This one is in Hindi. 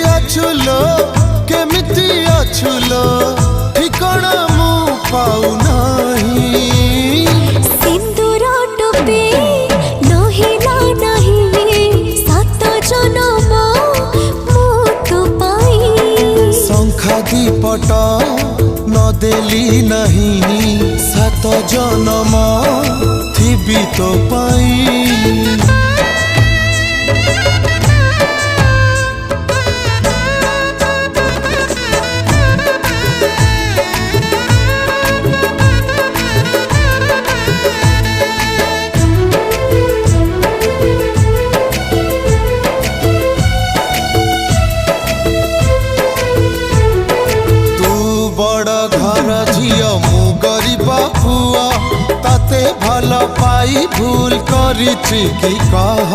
अछुलो केमिति अछुलो ठिकाना मु पाऊ नहीं। सिंदूर टोपी नहिला नहीं सात जन्म मु तो पाई। शंखा दीपट न देली नहीं सात जन्म थिबी तो पाई। झियो मु गरीब पुआ ताते भल पाई भूल करिछि कि कह।